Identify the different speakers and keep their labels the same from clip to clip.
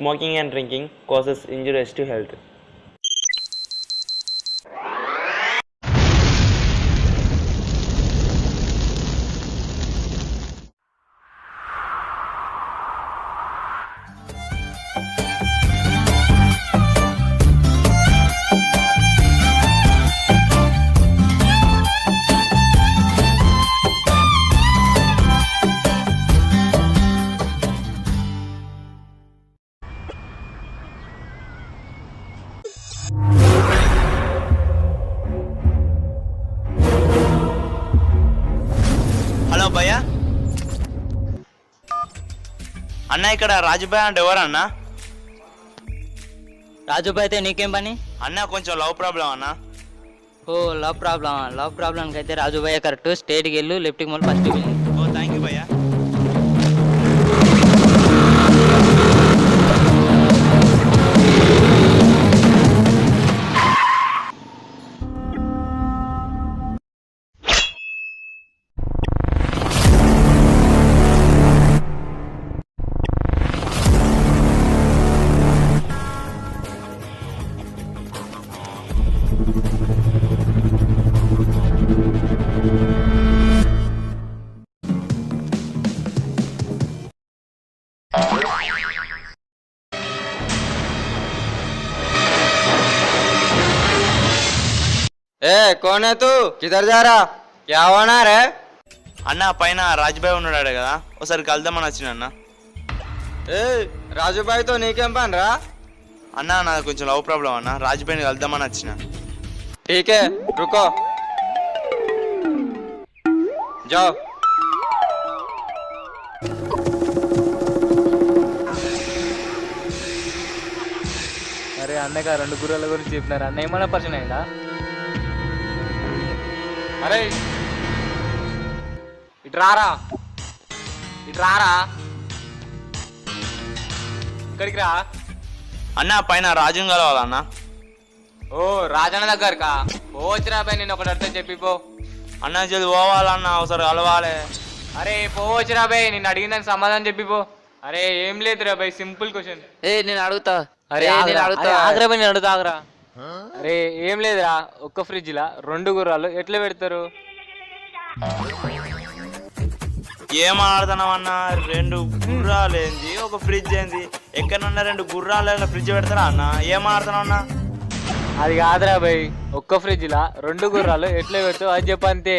Speaker 1: Smoking and drinking causes injuries to health.
Speaker 2: Hello భయ్యా అన్న, ఇక్కడ రాజుభాయ్ అంటే ఎవరన్నా?
Speaker 3: రాజుబాయ్ అయితే నీకేం పని?
Speaker 2: అన్న కొంచెం లవ్ ప్రాబ్లం అన్న.
Speaker 3: ఓ లవ్ ప్రాబ్లంకి అయితే రాజుబాయ్ కరెక్ట్. స్ట్రేట్కి వెళ్ళు, లెఫ్ట్కి మళ్ళీ ఫస్ట్ వెళ్ళి.
Speaker 2: ఓ థ్యాంక్ యూ భయ్యా.
Speaker 4: ए कौन है तू? किधर जा रहा? क्या होना रे?
Speaker 2: అన్న పైన రాజుభాయ్ ఉన్నాడు కదా, ఒకసారి కలుద్దామని వచ్చిన అన్న.
Speaker 4: ए राजू भाई तो नहीं कैंपन रहा?
Speaker 2: అన్న నాది కొంచెం లవ్ ప్రాబ్లం అన్న, రాజుభాయ్ని కలుద్దామని వచ్చిన.
Speaker 4: ठीक है रुको जाओ.
Speaker 5: అరే అన్నగా 2 గుర్రాల గురించి చెప్పినారు. అన్న ఏమన్నా పరిచయం అయిందా?
Speaker 4: अरे इटरारा
Speaker 5: ఇక్కడికి రా.
Speaker 2: అన్న పైన రాజుని కలవాలన్న.
Speaker 4: ఓ రాజన్న దగ్గరకా? ఓ వచ్చిరా బాయ్, నేను ఒకటి అర్థం చెప్పిపో.
Speaker 2: అన్న చదువు పోవాలన్న, ఒకసారి కలవాలి.
Speaker 4: అరే పోవచ్చురా బాయ్, నిన్ను అడిగిందని సమాధానం చెప్పిపో. అరే ఏం లేదురా బాయ్, సింపుల్ క్వశ్చన్.
Speaker 3: నేను అడుగుతా.
Speaker 4: అరే
Speaker 5: ఆగ్రా పని అడుగుతా ఆగ్రా.
Speaker 4: అరే ఏం లేదురా, ఒక్క ఫ్రిడ్జ్ లా 2 గుర్రాలు ఎట్లా పెడతారు?
Speaker 2: ఏం ఆడుతున్నావు అన్న? 2 గుర్రాలు ఏంది, ఒక ఫ్రిడ్జ్ ఏంది? ఎక్కడన్నా 2 గుర్రాలు ఫ్రిడ్జ్ పెడతారా అన్న? ఏం ఆడుతున్నావు అన్న?
Speaker 4: అది కాదురా బాయ్, ఒక్క ఫ్రిడ్జ్ లా 2 గుర్రాలు ఎట్లా పెడతావు అది చెప్పు అంతే.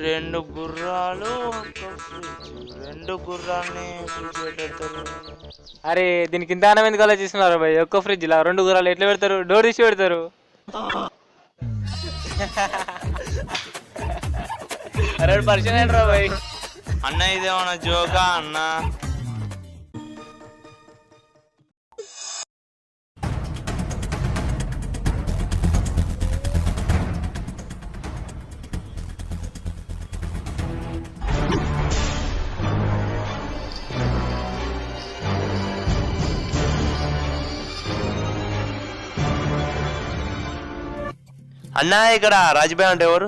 Speaker 2: 2 గుర్రాలు ఒక ఫ్రిడ్జ్, 2 గుర్రాలని ఫ్రిడ్జ్ పెడతారు.
Speaker 4: అరే దీనికి ఇంత ఆనం ఎందుకు ఆలోచిస్తున్నారు బాయ్? ఒక్క ఫ్రిడ్జ్ లా 2 గుర్రాలు ఎట్లా పెడతారు? డోర్ తీసి పెడతారు.
Speaker 5: అరే పరిచయం ఏంట్రా బాయ్?
Speaker 2: అన్న ఇదేమన్నా జోకా అన్న? అన్న ఇక్కడ రాజుభాయ్ అంటే ఎవరు?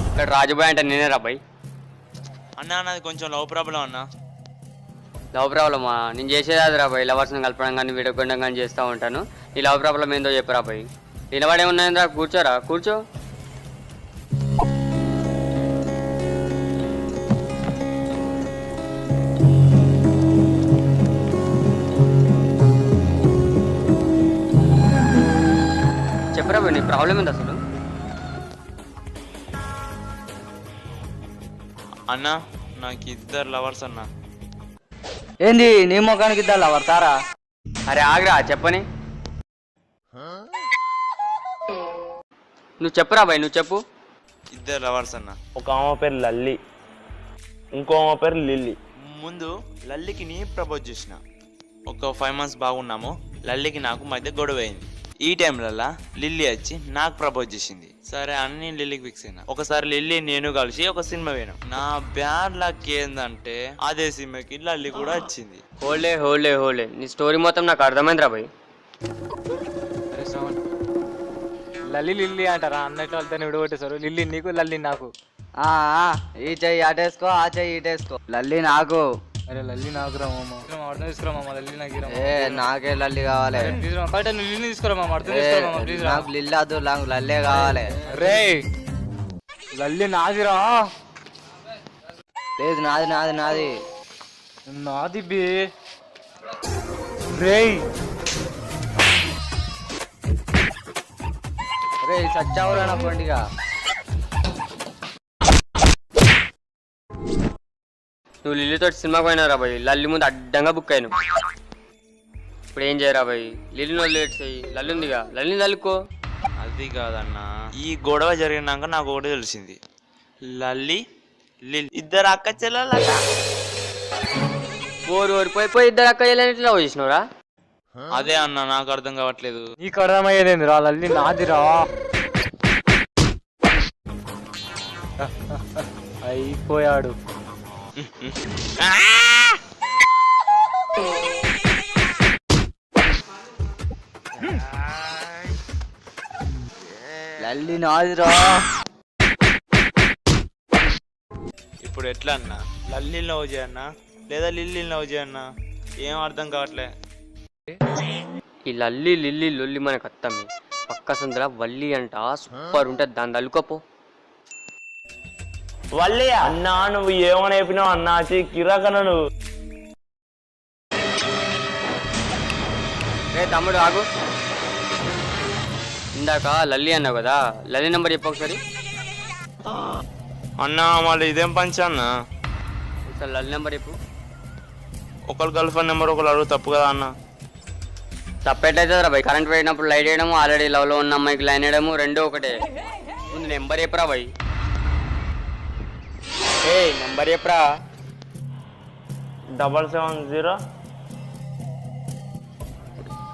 Speaker 4: ఇక్కడ రాజుబాయ్ అంటే నేనే రా బాయ్.
Speaker 2: అన్న నాది కొంచెం లవ్ ప్రాబ్లం అన్న.
Speaker 4: లవ్ ప్రాబ్లమా? నేను చేసేది అది రా బాయ్, లవర్స్ని కలపడం కానీ విడగొట్టడం కానీ చేస్తూ ఉంటాను. ఈ లవ్ ప్రాబ్లం ఏందో చెప్పరా బాయ్. నిలబడే ఉన్నాయిందా? కూర్చోరా, కూర్చో. చెప్పరా బాయ్, నీ ప్రాబ్లం ఏంది అసలు?
Speaker 2: అన్న నాకు 2 లవర్స్ అన్న.
Speaker 5: ఏంది నీ ముఖానికి ఇద్దా వర్తారా?
Speaker 4: అరే ఆగ్రా, చెప్పని. నువ్వు చెప్పురా బాయ్, నువ్వు చెప్పు.
Speaker 2: 2 లవర్స్ అన్న.
Speaker 1: ఒక ఆమె పేరు లల్లి, ఇంకో ఆమె పేరు లిల్లీ.
Speaker 2: ముందు లల్లికి నీ ప్రపోజ్ చేసిన. ఒక 5 months బాగున్నాము, లల్లికి నాకు మధ్య గొడవ అయింది. ఈ టైంలల్లా లిల్లీ వచ్చి నాకు ప్రపోజ్ చేసింది. సరే అని నేను లిల్లీకి ఫిక్స్ అయినా. ఒకసారి లిల్లీ నేను కలిసి ఒక సినిమా పోయినాం. నా బ్యాడ్ లక్ ఏందంటే అదే సినిమాకి లల్లి కూడా వచ్చింది.
Speaker 4: హోలే నీ స్టోరీ మొత్తం నాకు అర్థమైందిరా భయ్.
Speaker 5: అరే శ్రవణ్, లల్లి లిల్లీ అంటారా అన్నట్టు వాళ్ళతో విడగొట్టేశారు. లిల్లీ నీకు, లల్లి నాకు.
Speaker 6: ఈ చెయ్యి అటేసుకో, ఆ చెయ్యి ఇటేసుకో. లల్లి నాకు.
Speaker 5: అరే లల్లి నాకు రా మామ, అర్థం తీసుకురా మామ. లల్లి నాకు ఇరా.
Speaker 6: ఏ నాకే లల్లి కావాలి.
Speaker 5: ప్లీజ్ మామ, కరెక్ట్ నువ్వు లిల్లి తీసుకురా మామ. అర్థం తీసుకురా మామ ప్లీజ్.
Speaker 6: నాకు లిల్లి వద్దు, నాకు లల్లే కావాలి.
Speaker 5: రే లల్లి నాదిరా.
Speaker 6: లేదు నాది నాది నాది
Speaker 5: నాది బే. రేయ్
Speaker 6: రే సచ్చావురా నా పండుగ.
Speaker 4: నువ్వు లిల్లీతో సినిమాకి పోయినారా భయ్. లల్లి ముందు అడ్డంగా బుక్ అయినావు. ఇప్పుడు ఏం చేయరా భయ్? లిల్లీని వదిలేట్ చెయ్యి. లల్లి ఉందిగా, లల్లిని తల్లుకో.
Speaker 2: అది కాదన్నా, ఈ గొడవ జరిగినాక నాకు ఒకటి తెలిసింది. లల్లి లిల్లీ ఇద్దరు అక్క చెల్లెలట.
Speaker 4: పోయి ఇద్దరు అక్క ఎట్లా చేసినవరా?
Speaker 2: అదే అన్న నాకు అర్థం కావట్లేదు.
Speaker 5: నీకు అర్థమయ్యేదేంది రా, లల్లి నాదిరా. అయిపోయాడు.
Speaker 6: లల్లి నాదిరా.
Speaker 2: ఇప్పుడు ఎట్లా అన్నా? లల్లి లవ్ చేయన్నా లేదా లిల్లీ లవ్ చేయన్నా? ఏం అర్థం కావట్లే.
Speaker 4: ఈ లల్లి లిల్లీ లొల్లి మనకు అత్తమ్మి. పక్క సందులో వల్లి అంట సూపర్ ఉంటుంది, దాన్ని తల్లుకోపో.
Speaker 1: వల్లి అన్నా నువ్వు ఏమని చెప్పినావు అన్నా? కిరాకన్నా నువ్వు.
Speaker 4: రే తమ్ముడు ఆగు. ఇందాక లల్లి అన్నావు కదా, లల్లి నెంబర్ చెప్పు ఒకసారి.
Speaker 2: అన్నా మళ్ళీ ఇదేం పంచ అన్నా?
Speaker 4: ఒకసారి లల్లి నెంబర్ చెప్పు.
Speaker 2: ఒకరు గర్ల్ ఫ్రెండ్ నెంబర్ ఒకరు అడుగు తప్పు కదా అన్న?
Speaker 4: తప్పేటైతే రా భయ్. కరెంట్ పోయినప్పుడు లైట్ వేయడము, ఆల్రెడీ లవ్లో ఉన్న అమ్మాయికి లైన్ వేయడము రెండు ఒకటే. ముందు నెంబర్ చెప్పరా భయ్. ఏ నెంబర్ చెప్పరా.
Speaker 1: 770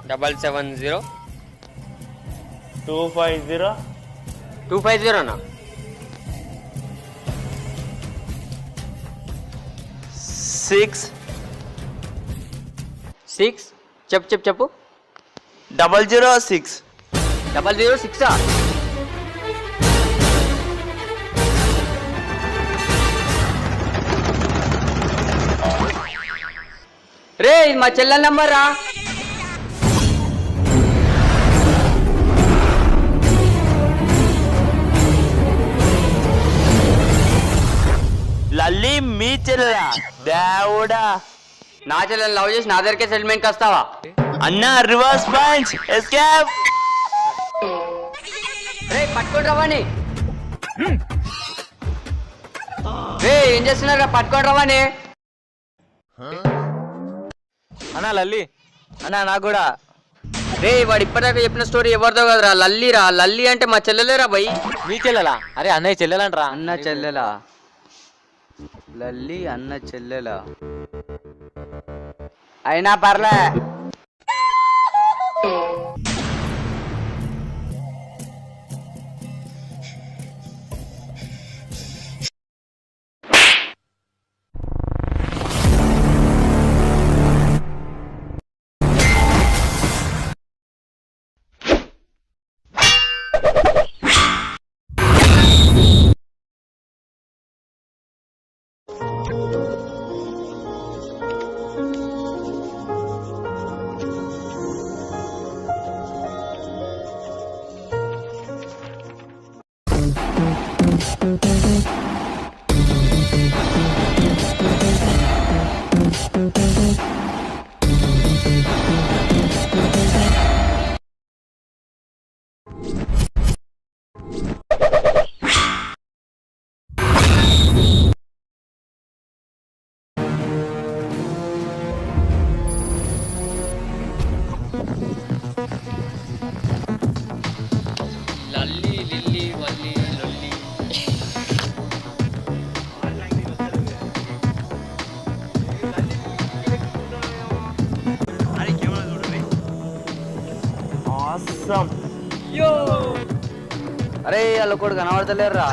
Speaker 4: 770
Speaker 1: 250
Speaker 4: 250 అన్న.
Speaker 2: 6
Speaker 4: చెప్పు
Speaker 2: 006
Speaker 4: 006. రే ఇది మా చెల్లెల నంబర్ రా.
Speaker 2: లల్లి మీ చెల్లెలా? దేవుడా,
Speaker 4: నా చెల్లెని లవ్ చేసి నా దగ్గరికే సెటిల్మెంట్కి వస్తావా?
Speaker 2: అన్న రివర్స్ పంచ్ ఎస్కేప్.
Speaker 4: రే పట్టుకోండి రవాణి. రే ఏం చేస్తున్నారా? పట్టుకోండి రవాణి.
Speaker 5: అన్నా లల్లి.
Speaker 6: అన్నా నాకు కూడా.
Speaker 4: రే వాడు ఇప్పటిదాకా చెప్పిన స్టోరీ ఎవరిదో కదరా, లల్లి రా. లల్లి అంటే మా చెల్లెలేరా భయ్.
Speaker 5: మీ చెల్లెలా? అరే అన్నయ్య చెల్లెలంటరా.
Speaker 6: అన్న చెల్లెలా? లల్లి అన్న చెల్లెలా? అయినా పర్లే.
Speaker 4: లల్లి లిల్లీ వల్లి లొల్లి.
Speaker 2: అరే కెమెరా చూడండి.
Speaker 1: చేస్తాం.
Speaker 6: అరే వాళ్ళ కూడా కనబడతలేరురా.